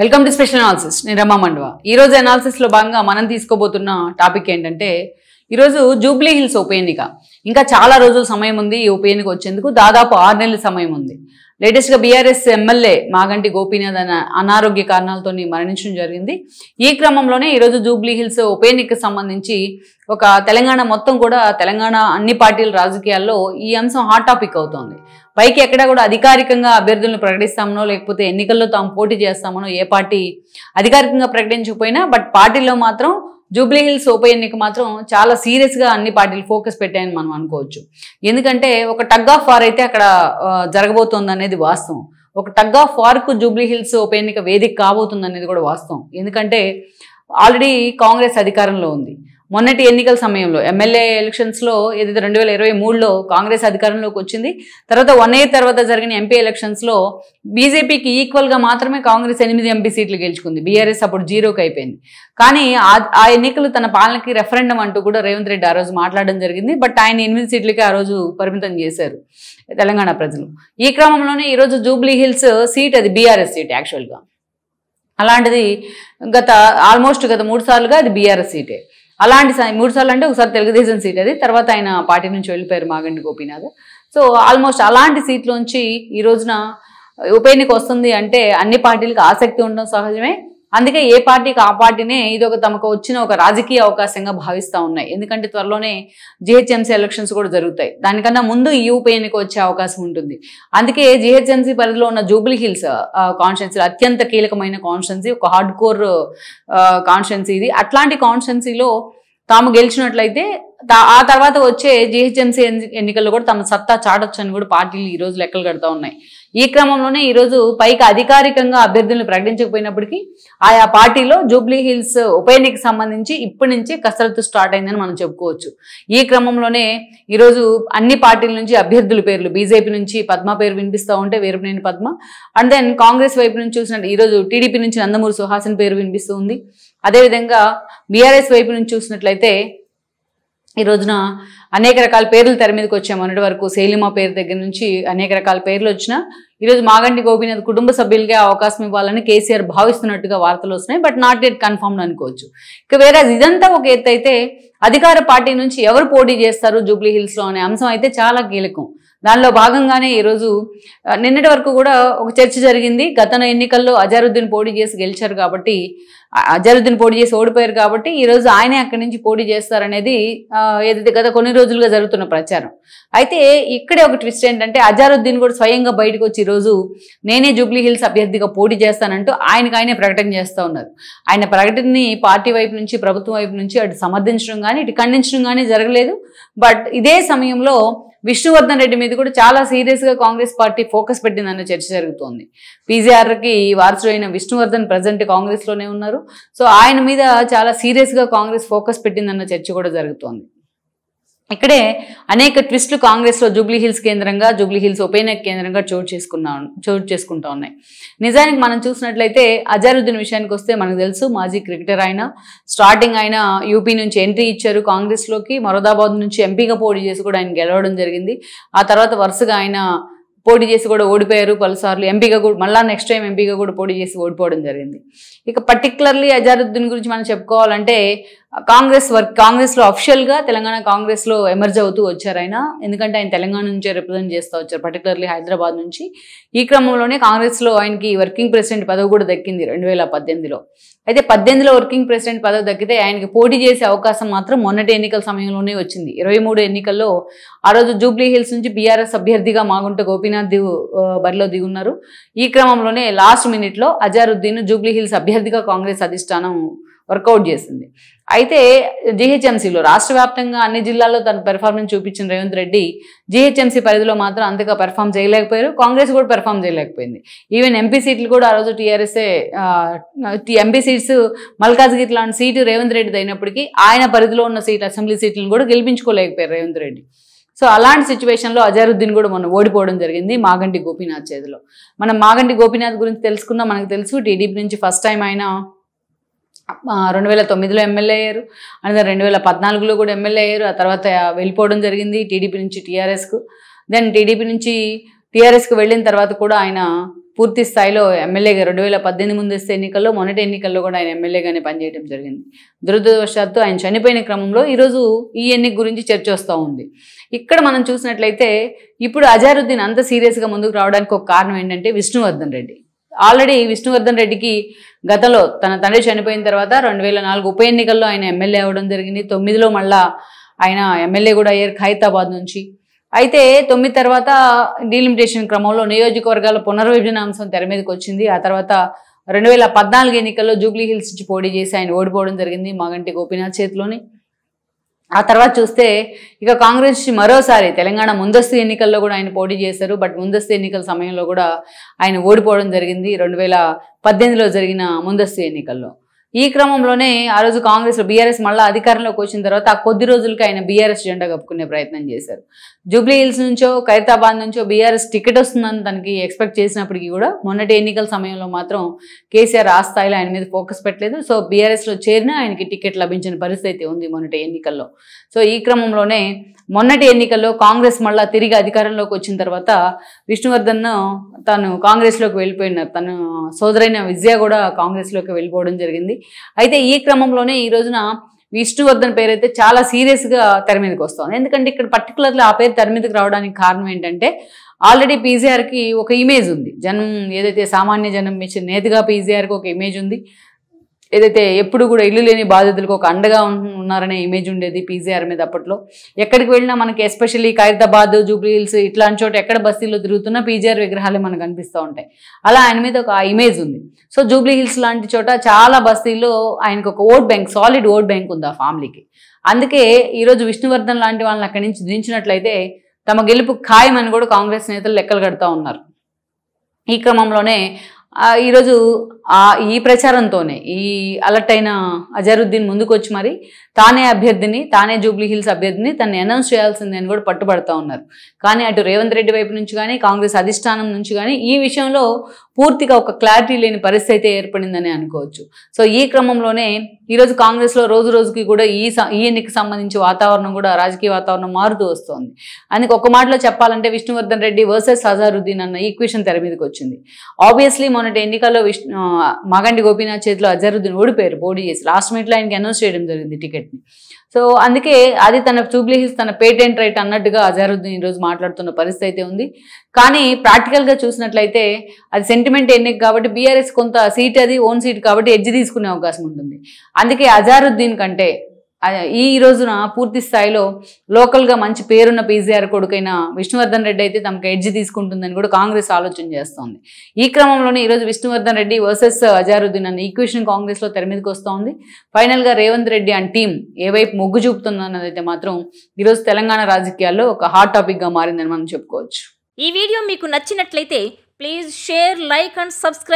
Welcome to special analysis. నేను రమా మండవ. ఈరోజు అనాలిసిస్లో భాగంగా మనం తీసుకోబోతున్న టాపిక్ ఏంటంటే, ఈరోజు జూబ్లీ హిల్స్ ఉప ఎన్నిక. ఇంకా చాలా రోజుల సమయం ఉంది ఈ ఉప ఎన్నిక వచ్చేందుకు. దాదాపు 6 నెలల సమయం ఉంది. లేటెస్ట్గా బీఆర్ఎస్ ఎమ్మెల్యే మాగంటి గోపీనాథ్ అనారోగ్య కారణాలతో మరణించడం జరిగింది. ఈ క్రమంలోనే ఈరోజు జూబ్లీ హిల్స్ ఉప ఎన్నికకు సంబంధించి ఒక తెలంగాణ మొత్తం కూడా తెలంగాణ అన్ని పార్టీల రాజకీయాల్లో ఈ అంశం హాట్ టాపిక్ అవుతోంది. పైకి ఎక్కడా కూడా అధికారికంగా అభ్యర్థులను ప్రకటిస్తామనో లేకపోతే ఎన్నికల్లో తాము పోటీ చేస్తామనో ఏ పార్టీ అధికారికంగా ప్రకటించకపోయినా బట్ పార్టీలో మాత్రం జూబ్లీ హిల్స్ ఉప ఎన్నిక మాత్రం చాలా సీరియస్గా అన్ని పార్టీలు ఫోకస్ పెట్టాయని మనం అనుకోవచ్చు. ఎందుకంటే ఒక టగ్ ఆఫ్ వార్ అయితే అక్కడ జరగబోతోంది అనేది వాస్తవం. ఒక టగ్ ఆఫ్ వార్కు జూబ్లీ హిల్స్ ఉప ఎన్నిక వేదిక కాబోతుంది అనేది కూడా వాస్తవం. ఎందుకంటే ఆల్రెడీ కాంగ్రెస్ అధికారంలో ఉంది. మొన్నటి ఎన్నికల సమయంలో ఎమ్మెల్యే ఎలక్షన్స్లో ఏదైతే 2023లో కాంగ్రెస్ అధికారంలోకి వచ్చింది. తర్వాత 1 year తర్వాత జరిగిన ఎంపీ ఎలక్షన్స్లో బీజేపీకి ఈక్వల్గా మాత్రమే కాంగ్రెస్ 8 ఎంపీ సీట్లు గెలుచుకుంది. బీఆర్ఎస్ అప్పుడు 0కి అయిపోయింది. కానీ ఆ ఎన్నికలు తన పాలనకి రెఫరెండం అంటూ కూడా రేవంత్ రెడ్డి ఆ రోజు మాట్లాడడం జరిగింది. బట్ ఆయన 8 సీట్లకి ఆ రోజు పరిమితం చేశారు తెలంగాణ ప్రజలు. ఈ క్రమంలోనే ఈరోజు జూబ్లీ హిల్స్ సీట్ అది బీఆర్ఎస్ సీట్ యాక్చువల్గా. అలాంటిది ఆల్మోస్ట్ గత 3 సార్లుగా అది బీఆర్ఎస్ సీటే. అలాంటి 3 సార్లు అంటే ఒకసారి తెలుగుదేశం సీట్ అది, తర్వాత ఆయన పార్టీ నుంచి వెళ్ళిపోయారు మాగంటి గోపీనాథ్. సో ఆల్మోస్ట్ అలాంటి సీట్లోంచి ఈ రోజున ఉప ఎన్నిక వస్తుంది అంటే అన్ని పార్టీలకు ఆసక్తి ఉండడం సహజమే. అందుకే ఏ పార్టీకి ఆ పార్టీనే ఇది తమకు వచ్చిన ఒక రాజకీయ అవకాశంగా భావిస్తూ ఉన్నాయి. ఎందుకంటే త్వరలోనే జిహెచ్ఎంసీ ఎలక్షన్స్ కూడా జరుగుతాయి. దానికన్నా ముందు ఈ ఉప ఎన్నిక వచ్చే అవకాశం ఉంటుంది. అందుకే జిహెచ్ఎంసీ పరిధిలో ఉన్న జూబ్లీ హిల్స్ కాన్స్టిట్యున్సీ అత్యంత కీలకమైన కాన్స్టిట్యున్సీ, ఒక హార్డ్ కోర్ కాన్స్టిట్యున్సీ ఇది. అట్లాంటి కాన్స్టిట్యున్సీలో తాము గెలిచినట్లయితే ఆ తర్వాత వచ్చే జిహెచ్ఎంసీ ఎన్నికల్లో కూడా తమ సత్తా చాటొచ్చు అని కూడా పార్టీలు ఈ రోజు లెక్కలు కడుతూ ఉన్నాయి. ఈ క్రమంలోనే ఈరోజు పైకి అధికారికంగా అభ్యర్థులను ప్రకటించకపోయినప్పటికీ ఆయా పార్టీలో జూబ్లీ హిల్స్ ఉప ఎన్నికకు సంబంధించి ఇప్పటి నుంచి కసరత్తు స్టార్ట్ అయిందని మనం చెప్పుకోవచ్చు. ఈ క్రమంలోనే ఈరోజు అన్ని పార్టీల నుంచి అభ్యర్థుల పేర్లు, బీజేపీ నుంచి పద్మ పేరు వినిపిస్తూ ఉంటే వీరపనేని పద్మ, అండ్ దెన్ కాంగ్రెస్ వైపు నుంచి చూసినట్టు ఈరోజు టీడీపీ నుంచి నందమూరి సుహాసిని పేరు వినిపిస్తూ ఉంది. అదేవిధంగా బీఆర్ఎస్ వైపు నుంచి చూసినట్లయితే ఈ రోజున అనేక రకాల పేర్లు తెర మీదకి వచ్చాయి. మొన్నటి వరకు శైలిమా పేరు దగ్గర నుంచి అనేక రకాల పేర్లు వచ్చినా ఈరోజు మాగంటి గోపీనాథ్ కుటుంబ సభ్యులకే అవకాశం ఇవ్వాలని కేసీఆర్ భావిస్తున్నట్టుగా వార్తలు వస్తున్నాయి. బట్ నాట్ యెట్ కన్ఫర్మ్డ్ అనుకోవచ్చు. ఇక వేరే ఇదంతా ఒక ఎత్తు అయితే అధికార పార్టీ నుంచి ఎవరు పోటీ చేస్తారు జూబ్లీ హిల్స్లో అనే అంశం అయితే చాలా కీలకం. దానిలో భాగంగానే ఈరోజు నిన్నటి వరకు కూడా ఒక చర్చ జరిగింది. గత ఎన్నికల్లో అజారుద్దీన్ పోటీ చేసి గెలిచారు కాబట్టి, అజారుద్దీన్ పోటీ చేసి ఓడిపోయారు కాబట్టి ఈరోజు ఆయనే అక్కడి నుంచి పోటీ చేస్తారనేది ఏదైతే గత కొన్ని రోజులుగా జరుగుతున్న ప్రచారం. అయితే ఇక్కడే ఒక ట్విస్ట్ ఏంటంటే అజారుద్దీన్ కూడా స్వయంగా బయటకు వచ్చి ఈరోజు నేనే జూబ్లీ హిల్స్ అభ్యర్థిగా పోటీ చేస్తానంటూ ఆయనే ప్రకటన చేస్తూ ఉన్నారు. ఆయన ప్రకటనని పార్టీ వైపు నుంచి ప్రభుత్వం వైపు నుంచి అటు సమర్థించడం కానీ ఇటు ఖండించడం కానీ జరగలేదు. బట్ ఇదే సమయంలో విష్ణువర్ధన్ రెడ్డి మీద కూడా చాలా సీరియస్గా కాంగ్రెస్ పార్టీ ఫోకస్ పెట్టిందన్న చర్చ జరుగుతోంది. పీజీఆర్కి వారసుడైన విష్ణువర్ధన్ ప్రజెంట్ కాంగ్రెస్లోనే ఉన్నారు. సో ఆయన మీద చాలా సీరియస్గా కాంగ్రెస్ ఫోకస్ పెట్టిందన్న చర్చ కూడా జరుగుతోంది. ఇక్కడే అనేక ట్విస్టులు కాంగ్రెస్లో జూబ్లీ హిల్స్ కేంద్రంగా, జూబ్లీ హిల్స్ ఉప ఎన్నిక కేంద్రంగా చోటు చేసుకుంటా ఉన్నాయి. నిజానికి మనం చూసినట్లయితే అజారుద్దీన్ విషయానికి వస్తే మనకు తెలుసు, మాజీ క్రికెటర్ ఆయన. స్టార్టింగ్ ఆయన యూపీ నుంచి ఎంట్రీ ఇచ్చారు కాంగ్రెస్లోకి. మొరాదాబాద్ నుంచి ఎంపీగా పోటీ చేసి కూడా ఆయన గెలవడం జరిగింది. ఆ తర్వాత వరుసగా ఆయన పోటీ చేసి కూడా ఓడిపోయారు పలుసార్లు. ఎంపీగా కూడా మళ్ళీ నెక్స్ట్ టైం ఎంపీగా కూడా పోటీ చేసి ఓడిపోవడం జరిగింది. ఇక పర్టికులర్లీ అజారుద్దీన్ గురించి మనం చెప్పుకోవాలంటే కాంగ్రెస్లో అఫిషియల్గా తెలంగాణ కాంగ్రెస్లో ఎమర్జ్ అవుతూ వచ్చారు ఆయన. ఎందుకంటే ఆయన తెలంగాణ నుంచే రిప్రజెంట్ చేస్తూ వచ్చారు, పర్టికులర్లీ హైదరాబాద్ నుంచి. ఈ క్రమంలోనే కాంగ్రెస్లో ఆయనకి వర్కింగ్ ప్రెసిడెంట్ పదవి కూడా దక్కింది 2018లో. అయితే 18లో వర్కింగ్ ప్రెసిడెంట్ పదవి దక్కితే ఆయనకి పోటీ చేసే అవకాశం మాత్రం మొన్నటి ఎన్నికల సమయంలోనే వచ్చింది. 23 ఎన్నికల్లో ఆ రోజు జూబ్లీ హిల్స్ నుంచి బీఆర్ఎస్ అభ్యర్థిగా మాగుంట గోపీనాథ్ బరిలో దిగున్నారు. ఈ క్రమంలోనే లాస్ట్ మినిట్లో అజారుద్దీన్ జూబ్లీ హిల్స్ అభ్యర్థిగా కాంగ్రెస్ అధిష్టానం వర్కౌట్ చేసింది. అయితే జిహెచ్ఎంసీలో రాష్ట్ర వ్యాప్తంగా అన్ని జిల్లాల్లో తన పెర్ఫార్మెన్స్ చూపించిన రేవంత్ రెడ్డి జిహెచ్ఎంసీ పరిధిలో మాత్రం అంతగా పెర్ఫామ్ చేయలేకపోయారు. కాంగ్రెస్ కూడా పెర్ఫామ్ చేయలేకపోయింది. ఈవెన్ ఎంపీ సీట్లు కూడా ఆ రోజు టీఆర్ఎస్ఏ ఎంపీ సీట్స్ మల్కాజ్గిరి లాంటి సీటు రేవంత్ రెడ్డి అయినప్పటికీ ఆయన పరిధిలో ఉన్న అసెంబ్లీ సీట్లను కూడా గెలిపించుకోలేకపోయారు రేవంత్ రెడ్డి. సో అలాంటి సిచ్యువేషన్లో అజారుద్దీన్ కూడా మనం ఓడిపోవడం జరిగింది మాగంటి గోపీనాథ్ చేతిలో. మనం మాగంటి గోపీనాథ్ గురించి తెలుసుకున్నా మనకు తెలుసు, టీడీపీ నుంచి ఫస్ట్ టైం ఆయన 2009లో ఎమ్మెల్యే అయ్యారు. అండ్ 2014లో కూడా ఎమ్మెల్యే అయ్యారు. ఆ తర్వాత వెళ్ళిపోవడం జరిగింది టీడీపీ నుంచి టీఆర్ఎస్కు. దెన్ టీడీపీ నుంచి టీఆర్ఎస్కి వెళ్ళిన తర్వాత కూడా ఆయన పూర్తి స్థాయిలో ఎమ్మెల్యేగా 2018 ముందస్తు ఎన్నికల్లో, మొన్నటి ఎన్నికల్లో కూడా ఆయన ఎమ్మెల్యేగానే పనిచేయడం జరిగింది. దురదృష్టవశాత్తు ఆయన చనిపోయిన క్రమంలో ఈరోజు ఈ ఎన్నిక గురించి చర్చ వస్తూ ఉంది. ఇక్కడ మనం చూసినట్లయితే ఇప్పుడు అజారుద్దీన్ అంత సీరియస్గా ముందుకు రావడానికి ఒక కారణం ఏంటంటే విష్ణువర్ధన్ రెడ్డి. ఆల్రెడీ విష్ణువర్ధన్ రెడ్డికి గతంలో తన తండ్రి చనిపోయిన తర్వాత 2004 ఉప ఎన్నికల్లో ఆయన ఎమ్మెల్యే అవ్వడం జరిగింది. 9లో మళ్ళా ఆయన ఎమ్మెల్యే కూడా అయ్యారు ఖైరతాబాద్ నుంచి. అయితే 9 తర్వాత డీలిమిటేషన్ క్రమంలో నియోజకవర్గాల పునర్విభజన అంశం తెర మీదకి వచ్చింది. ఆ తర్వాత 2014 ఎన్నికల్లో జూబ్లీ హిల్స్ నుంచి పోటీ చేసి ఆయన ఓడిపోవడం జరిగింది మాగంటి గోపీనాథ్ చేతిలోని. ఆ తర్వాత చూస్తే ఇక కాంగ్రెస్ మరోసారి తెలంగాణ ముందస్తు ఎన్నికల్లో కూడా ఆయన పోటీ చేశారు. బట్ ముందస్తు ఎన్నికల సమయంలో కూడా ఆయన ఓడిపోవడం జరిగింది 2018లో జరిగిన ముందస్తు ఎన్నికల్లో. ఈ క్రమంలోనే ఆ రోజు కాంగ్రెస్లో బీఆర్ఎస్ మళ్ళీ అధికారంలోకి వచ్చిన తర్వాత ఆ కొద్ది రోజులకి ఆయన బీఆర్ఎస్ జెండా కప్పుకునే ప్రయత్నం చేశారు. జూబ్లీ హిల్స్ నుంచో ఖైరతాబాద్ నుంచో బీఆర్ఎస్ టికెట్ వస్తుందని తనకి ఎక్స్పెక్ట్ చేసినప్పటికీ కూడా మొన్నటి ఎన్నికల సమయంలో మాత్రం కేసీఆర్ ఆ స్థాయిలో ఆయన మీద ఫోకస్ పెట్టలేదు. సో బీఆర్ఎస్లో చేరినా ఆయనకి టికెట్ లభించిన పరిస్థితి ఉంది మొన్నటి ఎన్నికల్లో. సో ఈ క్రమంలోనే మొన్నటి ఎన్నికల్లో కాంగ్రెస్ మళ్ళీ తిరిగి అధికారంలోకి వచ్చిన తర్వాత విష్ణువర్ధన్ తను కాంగ్రెస్లోకి వెళ్ళిపోయినారు. తను సోదరైన విజయ కూడా కాంగ్రెస్లోకి వెళ్ళిపోవడం జరిగింది. అయితే ఈ క్రమంలోనే ఈ రోజున విష్ణువర్ధన్ పేరు అయితే చాలా సీరియస్గా తెర మీదకి వస్తుంది. ఎందుకంటే ఇక్కడ పర్టికులర్లీ ఆ పేరు తెర మీదకి రావడానికి కారణం ఏంటంటే ఆల్రెడీ పీజీఆర్కి ఒక ఇమేజ్ ఉంది. జనం ఏదైతే సామాన్య జనం మెచ్చిన నేతగా పీజీఆర్కి ఒక ఇమేజ్ ఉంది. ఏదైతే ఎప్పుడు కూడా ఇల్లు లేని బాధితులకు ఒక అండగా ఉన్నారనే ఇమేజ్ ఉండేది పీజీఆర్ మీద అప్పట్లో. ఎక్కడికి వెళ్ళినా మనకి ఎస్పెషల్లీ ఖైరతాబాద్, జూబ్లీ హిల్స్ ఇట్లాంటి చోట ఎక్కడ బస్తీల్లో తిరుగుతున్నా పీజీఆర్ విగ్రహాలే మనకు కనిపిస్తూ ఉంటాయి. అలా ఆయన మీద ఒక ఇమేజ్ ఉంది. సో జూబ్లీ హిల్స్ లాంటి చోట చాలా బస్తీల్లో ఆయనకు ఒక vote bank, solid vote bank ఉంది ఆ ఫ్యామిలీకి. అందుకే ఈరోజు విష్ణువర్ధన్ లాంటి వాళ్ళని అక్కడి నుంచి దించినట్లయితే తమ గెలుపు ఖాయమని కూడా కాంగ్రెస్ నేతలు లెక్కలు కడుతూ ఉన్నారు. ఈ క్రమంలోనే ఈరోజు ఈ ప్రచారంతోనే ఈ అలర్ట్ అయిన అజరుద్దీన్ ముందుకు వచ్చి మరి తానే అభ్యర్థిని, తానే జూబ్లీ హిల్స్ అభ్యర్థిని తను అనౌన్స్ చేయాల్సిందే అని కూడా పట్టుబడతా ఉన్నారు. కానీ అటు రేవంత్ రెడ్డి వైపు నుంచి కానీ కాంగ్రెస్ అధిష్టానం నుంచి కానీ ఈ విషయంలో పూర్తిగా ఒక క్లారిటీ లేని పరిస్థితి అయితే ఏర్పడిందని అనుకోవచ్చు. సో ఈ క్రమంలోనే ఈరోజు కాంగ్రెస్లో రోజు రోజుకి కూడా ఈ ఎన్నికకి సంబంధించి వాతావరణం కూడా రాజకీయ వాతావరణం మారుతూ వస్తుంది. అందుకే ఒక మాటలో చెప్పాలంటే విష్ణువర్ధన్ రెడ్డి వర్సెస్ అజారుద్దీన్ అన్న ఈక్వేషన్ తెర మీదకి వచ్చింది. ఆబ్వియస్లీ మొన్నటి ఎన్నికల్లో మాగంటి గోపీనాథ్ చేతిలో అజారుద్దీన్ ఓడిపోయారు పోటీ చేసి. లాస్ట్ మినిట్లో ఆయనకి అనౌన్స్ చేయడం జరిగింది టికెట్ని. సో అందుకే అది తన జూబ్లీ హిల్స్ తన పేటెంట్ రైట్ అన్నట్టుగా అజారుద్దీన్ ఈరోజు మాట్లాడుతున్న పరిస్థితి అయితే ఉంది. కానీ ప్రాక్టికల్గా చూసినట్లయితే అది సెంటిమెంట్ ఎన్నిక కాబట్టి బీఆర్ఎస్ కొంత సీట్ అది ఓన్ సీట్ కాబట్టి ఎడ్జ్ తీసుకునే అవకాశం ఉంటుంది. అందుకే అజారుద్దీన్ కంటే ఈ రోజున పూర్తి స్థాయిలో లోకల్గా మంచి పేరున్న పీజీఆర్ కొడుకైన విష్ణువర్ధన్ రెడ్డి అయితే తమకు ఎడ్జ్ తీసుకుంటుందని కూడా కాంగ్రెస్ ఆలోచన చేస్తోంది. ఈ క్రమంలోనే ఈరోజు విష్ణువర్ధన్ రెడ్డి వర్సెస్ అజారుద్దీన్ అన్న ఈక్వేషన్ కాంగ్రెస్లో తెర మీదకి వస్తోంది. ఫైనల్గా రేవంత్ రెడ్డి అండ్ టీం ఏ వైపు మొగ్గు చూపుతుందన్నదైతే మాత్రం ఈరోజు తెలంగాణ రాజకీయాల్లో ఒక హాట్ టాపిక్గా మారిందని మనం చెప్పుకోవచ్చు. ఈ వీడియో మీకు నచ్చినట్లయితే please share, like and subscribe.